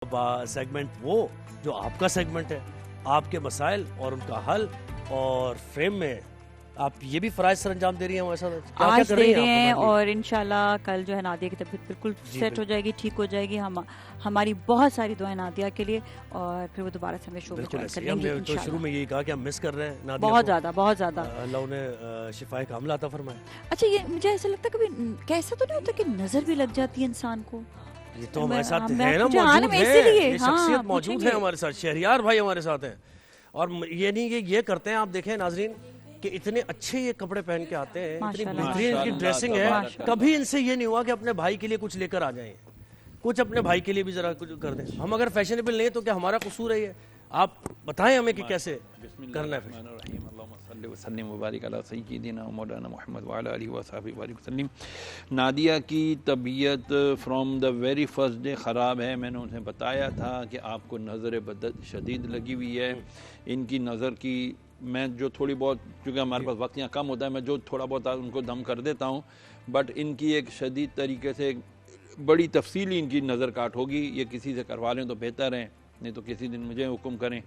Segment वो जो आपका सेगमेंट है, आपके मसाइल और उनका हल, और फ्रेम में आप ये भी फराइज सर अंजाम दे रही हैं हमारे साथ। क्या आज कर दे रही रहे हैं आप? और इंशाल्लाह कल जो है नादिया की तबीयत बिल्कुल सेट हो जाएगी, ठीक हो जाएगी। हमारी बहुत सारी दुआएं नादिया के लिए, और फिर वो दोबारा से हमें शो में बिल्कुल ज्वाइन ऐसे कर ही। लेंगे हमने तो शुरू में यही कहा कि हम मिस कर रहे हैं नादिया बहुत को। ज्यादा बहुत ज्यादा। अल्लाह उन्हें शिफाए कामिला अता फरमाए। अच्छा, ये मुझे ऐसा लगता है कभी कैसा तो नहीं होता कि नजर भी लग जाती है इंसान को? ये तो हमारे साथ है ना, मुझे आने मौजूद में है, इसीलिए, ये शख्सियत हाँ, मौजूद है पूछेंगे। हमारे साथ। शहरियार भाई हमारे साथ हैं, और ये नहीं कि ये करते हैं। आप देखें नाजरीन कि इतने अच्छे ये कपड़े पहन के आते हैं, इतनी माशाल्लाह, बेहतरीन इनकी ड्रेसिंग है। माशाल्लाह। कभी इनसे ये नहीं हुआ कि अपने भाई के लिए कुछ लेकर आ जाएं, कुछ अपने भाई के लिए भी जरा कुछ कर दें। हम अगर फैशनेबल नहीं है तो क्या हमारा कसूर है ये? आप बताएं हमें कि कैसे करना है। नादिया की तबीयत from the very first day ख़राब है। मैंने उन्हें बताया था कि आपको नज़र बदत शदीद लगी हुई है। इनकी नज़र की मैं जो थोड़ी बहुत, चूँकि हमारे पास वक्त यहाँ कम होता है, मैं जो थोड़ा बहुत उनको दम कर देता हूँ, बट इनकी एक शदीद तरीके से बड़ी तफसीली इनकी नज़र काट होगी। ये किसी से करवा लें तो बेहतर है, नहीं तो किसी दिन मुझे हुक्म करें।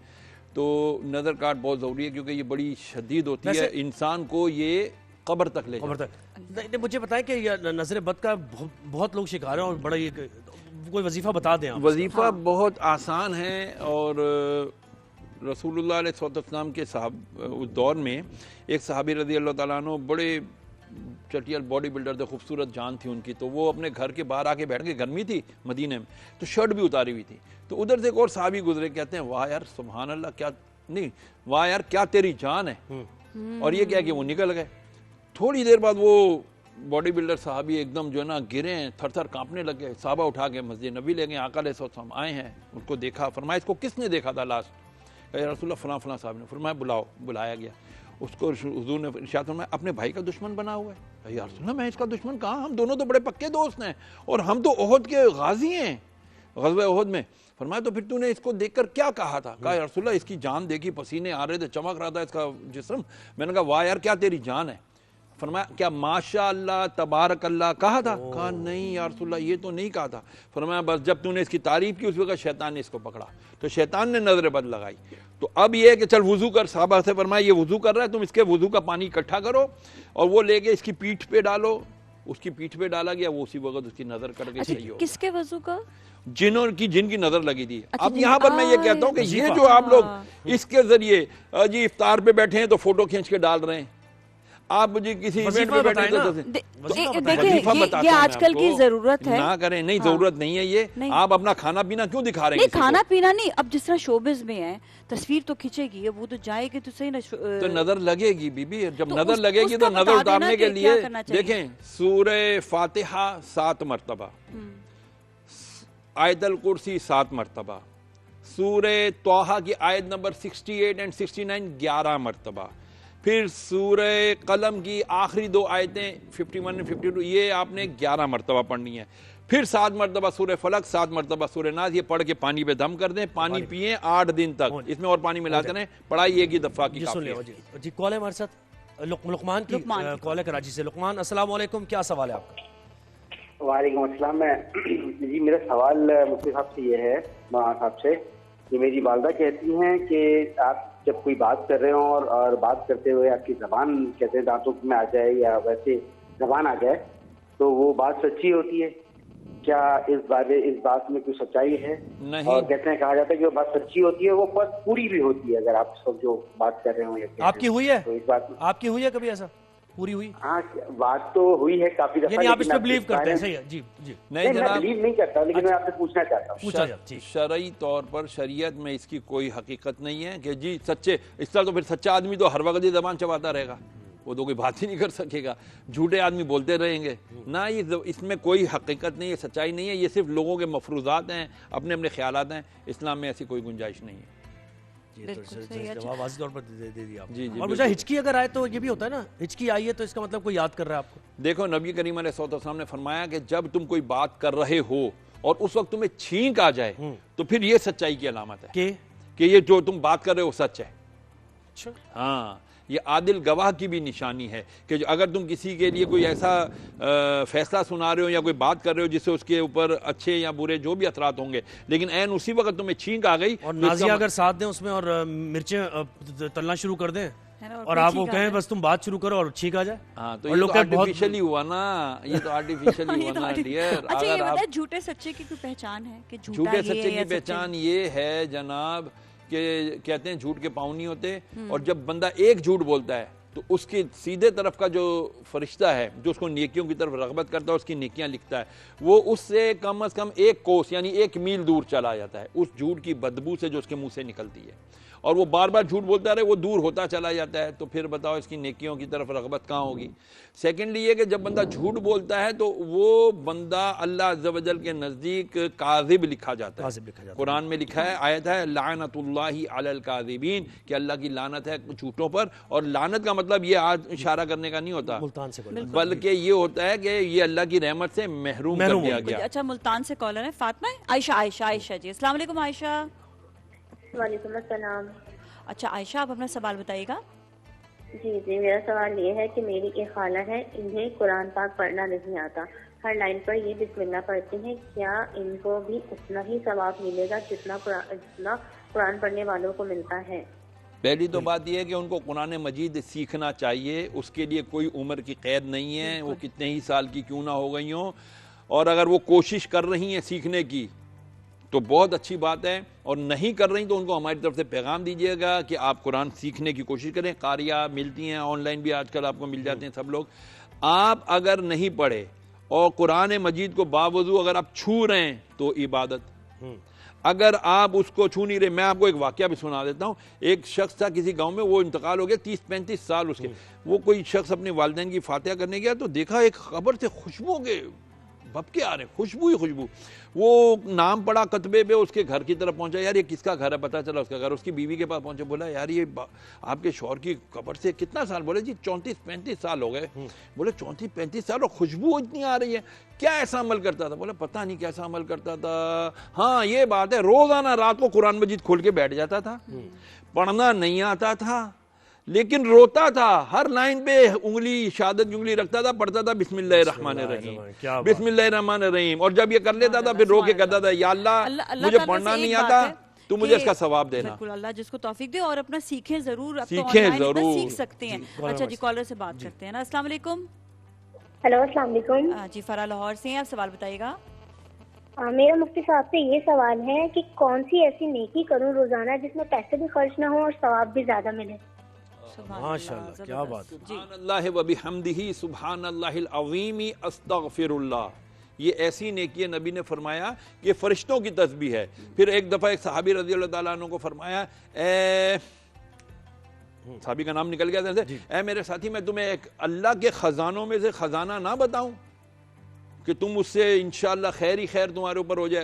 तो नज़र काट बहुत ज़रूरी है क्योंकि ये बड़ी शदीद होती है, इंसान को ये कब्र तक ले कब्र तक। नहीं, मुझे बताएं कि नजर बद का बहुत लोग शिकार हैं, और बड़ा ये कोई वजीफा बता दें आप। वजीफा बहुत आसान है, और रसूलुल्लाह अलैहि वसल्लम के उस दौर में एक सहाबी रज़ी अल्लाह तआला अन्हु बड़े चटियल बॉडी बिल्डर थे, खूबसूरत जान थी उनकी। तो वो अपने घर के बाहर आके बैठ के, गर्मी थी मदीने में, तो शर्ट भी उतारी हुई थी। तो उधर से एक और सहाबी गुजरे, कहते हैं वाह यार सुभान अल्लाह, क्या नहीं, वाह यार क्या तेरी जान है। और ये क्या कि वो निकल गए। थोड़ी देर बाद वो बॉडी बिल्डर साहबी एकदम जो है ना गिरे, थर थर कांपने लगे। साहबा उठा के मस्जिद नबी ले गए। आका अलैहिस्सलाम आए हैं, उनको देखा, फरमाया इसको किसने देखा था लास्ट? कहा रसूलुल्लाह फलां फलां साहब ने। फरमाया बुलाओ। बुलाया गया उसको। हुजूर ने इरशाद फरमाया अपने भाई का दुश्मन बना हुआ है। या रसूलुल्लाह मैं इसका दुश्मन कहाँ, हम दोनों तो बड़े पक्के दोस्त हैं, और हम तो ओहद के गाजी हैं, ग़ज़वा ओहद में। फरमाया तो फिर तूने इसको देखकर क्या कहा था? कहा या रसूलुल्लाह इसकी जान देखी, पसीने आ रहे थे, चमक रहा था इसका जिस्म। मैंने कहा वाह यार क्या तेरी जान है। फरमाया क्या माशा अल्लाह तबारक अल्लाह कहा था? कहा नहीं या रसूलुल्लाह ये तो नहीं कहा था। फरमाया बस जब तूने इसकी तारीफ की उस वक्त शैतान ने इसको पकड़ा, तो शैतान ने नजर बद लगाई। तो अब ये है कि चल वुजू कर। साहबा से फरमाया ये वुजू कर रहा है, तुम इसके वुजू का पानी इकट्ठा करो और वो लेके इसकी पीठ पे डालो। उसकी पीठ पे डाला गया, वो उसी वक्त उसकी नजर करके सही हो। किसके वजू का? जिनकी नजर लगी थी। अच्छा, अब यहाँ पर मैं ये कहता हूँ कि ये जो आप लोग इसके जरिए जी इफ्तार पे बैठे हैं तो फोटो खींच के डाल रहे हैं, आप मुझे किसी इवेंट पे बैठे तो देखिए ये आजकल की जरूरत है, ना करें। नहीं जरूरत नहीं है ये, आप अपना खाना पीना क्यों दिखा रहे हैं? नहीं खाना पीना नहीं, अब जिस तरह शोबिज में है तस्वीर तो खींचेगी, वो तो जाएगी तो सही ना। तो नजर लगेगी बीबी, जब नजर लगेगी तो नजर उतारने के लिए देखें सूरह फातिहा 7 मरतबा, आयतल कुर्सी 7 मरतबा, सूरह तौहा की आयत नंबर 68 एंड 69 11 मरतबा, फिर सूरह कलम की आखिरी 2 आयतें 51 एंड 52 ये आपने 11 मरतबा पढ़नी है। फिर 7 मरतबा सूरह फलक, 7 मरतबा सूरह नाज़। ये पढ़ के पानी पे दम कर दें, पानी पिए 8 दिन तक, इसमें और पानी मिलाते रहें। पढ़ाई एक ही दफा की काफी है। जी कॉल है हमारे साथ लुकमान की कॉल है कराची से। लुकमान अस्सलाम वालेकुम, क्या सवाल है आपका? वालेकुम अस्सलाम। जी मेरा सवाल मुफ्ती साहब से ये है, मौलाना साहब से, कि मेरी वालदा कहती हैं कि आप जब कोई बात कर रहे हो और बात करते हुए आपकी जबान कहते हैं दांतों में आ जाए या वैसे जबान आ जाए तो वो बात सच्ची होती है क्या? इस बात में कोई सच्चाई है? नहीं। और कहते हैं, कहा जाता है कि वो बात सच्ची होती है, वो बात पूरी भी होती है अगर आप सब जो बात कर रहे हो या आपकी हुई है? तो इस बात में आपकी हुई है कभी ऐसा? पूरी हुई? हाँ बात तो हुई है काफी दफा। यानी आप इस पे बिलीव करते हैं? सही है जी जी। नहीं मैं बिलीव नहीं करता, लेकिन मैं आपसे पूछना चाहता हूँ। शरई तौर पर शरीयत में इसकी कोई हकीकत नहीं है कि जी सच्चे, इस तरह तो फिर सच्चा आदमी तो हर वक्त ही जबान चबाता रहेगा, वो तो कोई बात ही नहीं कर सकेगा। झूठे आदमी बोलते रहेंगे ना, ये इसमें कोई हकीकत नहीं है, सच्चाई नहीं है। ये सिर्फ लोगों के मफरूजात हैं, अपने अपने ख्यालात हैं। इस्लाम में ऐसी कोई गुंजाइश नहीं है। जवाब वाज़ी तौर पर दे दिया आपने। जी जी। और मुझे हिचकी अगर आए तो ये भी होता है ना, हिचकी आई है तो इसका मतलब कोई याद कर रहा है आपको। देखो नबी करीम अलैहिस्सलाम ने फरमाया कि जब तुम कोई बात कर रहे हो और उस वक्त तुम्हें छींक आ जाए तो फिर ये सच्चाई की अलामत है कि ये जो तुम बात कर रहे हो सच है। हाँ, ये आदिल गवाह की भी निशानी है कि अगर तुम किसी के लिए कोई ऐसा फैसला सुना रहे हो या कोई बात कर रहे हो जिससे उसके ऊपर अच्छे या बुरे जो भी असरात होंगे, लेकिन ऐन उसी वक्त तुम्हें छींक आ गई और तो नाजिया अगर साथ दें उसमें और मिर्चें तलना शुरू कर दें है ना, और आप वो कहें बस तुम बात शुरू करो और छींक आ जाए। हाँ, तो और ये लोग तो कहें बहुत आर्टिफिशियली हुआ ना, ये तो आर्टिफिशियली हुआ ना डियर। अच्छा ये अगर आप बताए झूठे सच्चे की कोई पहचान है कि झूठा झूठे ये सच्चे या की पहचान ये है जनाब कि कहते हैं झूठ के पाँव नहीं होते, और जब बंदा एक झूठ बोलता है तो उसकी सीधे तरफ का जो फरिश्ता है जो उसको नेकियों की तरफ रगबत करता है, उसकी नेकियां लिखता है, वो उससे कम से कम 1 कोस यानी 1 मील दूर चला जाता है उस झूठ की बदबू से जो उसके मुंह से निकलती है। और वो बार बार झूठ बोलता रहे, वो दूर होता चला जाता है, तो फिर बताओ इसकी नेकियों की तरफ रगबत कहाँ होगी। सेकेंडली ये कि जब बंदा झूठ बोलता है तो वो बंदा अल्लाह अज़्ज़ व जल के नज़दीक काज़िब लिखा जाता है। कुरान में लिखा है, आयत है लानतुल्लाहि अलल काज़िबीन, कि अल्लाह की लानत है झूठों पर। और लानत का मतलब ये आज इशारा करने का नहीं होता, मुल्तान से बल्कि ये होता है कि ये अल्लाह की रहमत से महरूम कर दिया गया। अच्छा मुल्तान से कॉलर है फातिमा, आयशा जी, अस्सलाम वालेकुम आयशा। वालेकुम अस्सलाम। अच्छा आयशा आप अपना सवाल बताइएगा। जी मेरा सवाल ये है कि मेरी एक खाला है, इन्हें कुरान पाक पढ़ना नहीं आता, हर लाइन पर ये बिस्मिल्लाह पढ़ती हैं, क्या इनको भी उतना ही सवाब मिलेगा जितना कुरान पढ़ने वालों को मिलता है? पहली तो बात यह है कि उनको कुरान मजीद सीखना चाहिए, उसके लिए कोई उम्र की कैद नहीं है, वो कितने ही साल की क्यों ना हो गई हों, और अगर वो कोशिश कर रही हैं सीखने की तो बहुत अच्छी बात है, और नहीं कर रही तो उनको हमारी तरफ से पैगाम दीजिएगा कि आप कुरान सीखने की कोशिश करें। कारिया मिलती हैं ऑनलाइन भी आजकल आपको मिल जाते हैं सब लोग। आप अगर नहीं पढ़े और कुरान मजीद को बावजूद अगर आप छू रहे हैं तो इबादत, अगर आप उसको छू नहीं रहे, मैं आपको एक वाकया भी सुना देता हूँ। एक शख्स था किसी गांव में, वो इंतकाल हो गया 30-35 साल उसके। वो कोई शख्स अपने वालिदैन की फातिहा करने गया तो देखा एक खबर से खुशबू के भपके आ रहे, खुशबू ही खुशबू। वो नाम पड़ा कतबे पे, उसके घर की तरफ पहुंचा, यार ये किसका घर है, पता चला उसका घर। उसकी बीवी के पास पहुंचे, बोला यार ये आपके शौहर की कब्र से कितना साल? बोले जी 34-35 साल हो गए। बोले 34-35 साल और खुशबू इतनी आ रही है, क्या ऐसा अमल करता था? बोले पता नहीं कैसा अमल करता था। हाँ ये बात है, रोजाना रात को कुरान मजीद खोल के बैठ जाता था, पढ़ना नहीं आता था लेकिन रोता था, हर लाइन पे उंगली शहादत की उंगली रखता था, पढ़ता था बिस्मिल्लाहिर्रहमानिर्रहीम, बिस्मिल्लाहिर्रहमानिर्रहीम, और जब ये कर लेता था फिर रो के कहता था या अल्लाह मुझे पढ़ना नहीं आता, तू मुझे इसका सवाब देना। बिल्कुल, अल्लाह जिसको तौफीक दे, और अपना सीखें जरूर, अब तो सीखें ऑनलाइन इतना जरूर। सीख सकते हैं। अच्छा जी कॉलर से बात करते हैं ना। अस्सलाम वालेकुम। हेलो अस्सलाम वालेकुम। जी फरा लाहौर से हैं, आप सवाल बताइएगा। मेरा मुफ्ती साहब से ये सवाल है कि कौन सी ऐसी नेकी करूं रोजाना जिसमें पैसे भी खर्च ना हो और सवाब भी ज्यादा मिले? माशाअल्लाह, क्या बात है। सुभानअल्लाह व बिहम्दिही सुभानअल्लाहिल अज़ीमी अस्तगफिरुल्लाह, ये ऐसी नेकी है, नबी ने फरमाया कि फरिश्तों की तस्बीह है। फिर एक दफ़ा एक सहाबी रज़ी अल्लाह ताला अन्हु को फरमाया, सहाबी का नाम निकल गया था, ऐ मेरे साथी मैं तुम्हें एक अल्लाह के खजानों में से खजाना ना बताऊं कि तुम उससे इंशाअल्लाह खैर ही खैर तुम्हारे ऊपर हो जाए?